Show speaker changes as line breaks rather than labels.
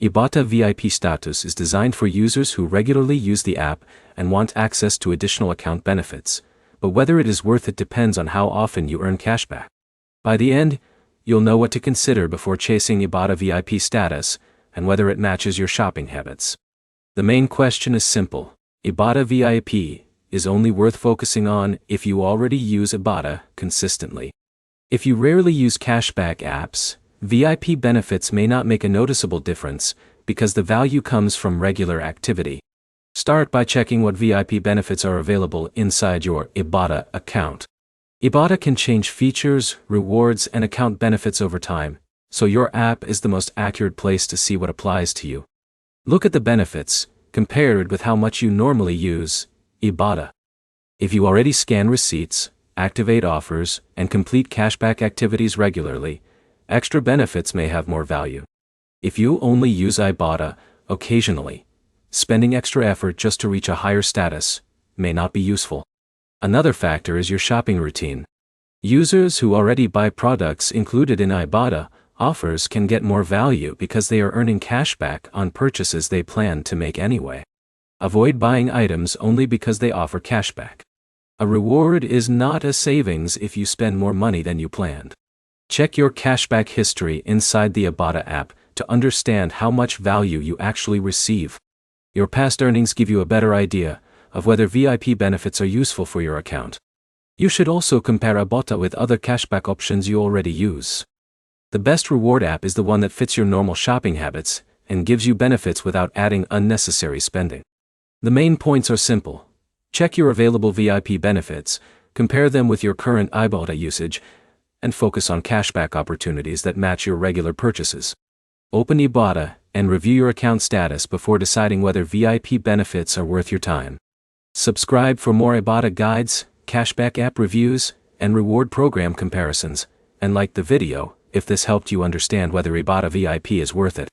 Ibotta VIP status is designed for users who regularly use the app and want access to additional account benefits, but whether it is worth it depends on how often you earn cashback. By the end, you'll know what to consider before chasing Ibotta VIP status and whether it matches your shopping habits. The main question is simple: Ibotta VIP is only worth focusing on if you already use Ibotta consistently. If you rarely use cashback apps, VIP benefits may not make a noticeable difference because the value comes from regular activity. Start by checking what VIP benefits are available inside your Ibotta account. Ibotta can change features, rewards, and account benefits over time, so your app is the most accurate place to see what applies to you. Look at the benefits, compare it with how much you normally use Ibotta. If you already scan receipts, activate offers, and complete cashback activities regularly, extra benefits may have more value. If you only use Ibotta occasionally, spending extra effort just to reach a higher status may not be useful. Another factor is your shopping routine. Users who already buy products included in Ibotta offers can get more value because they are earning cashback on purchases they plan to make anyway. Avoid buying items only because they offer cashback. A reward is not a savings if you spend more money than you planned. Check your cashback history inside the Ibotta app to understand how much value you actually receive. Your past earnings give you a better idea of whether VIP benefits are useful for your account. You should also compare Ibotta with other cashback options you already use. The best reward app is the one that fits your normal shopping habits and gives you benefits without adding unnecessary spending. The main points are simple. Check your available VIP benefits, compare them with your current Ibotta usage, and focus on cashback opportunities that match your regular purchases. Open Ibotta and review your account status before deciding whether VIP benefits are worth your time. Subscribe for more Ibotta guides, cashback app reviews, and reward program comparisons, and like the video if this helped you understand whether Ibotta VIP is worth it.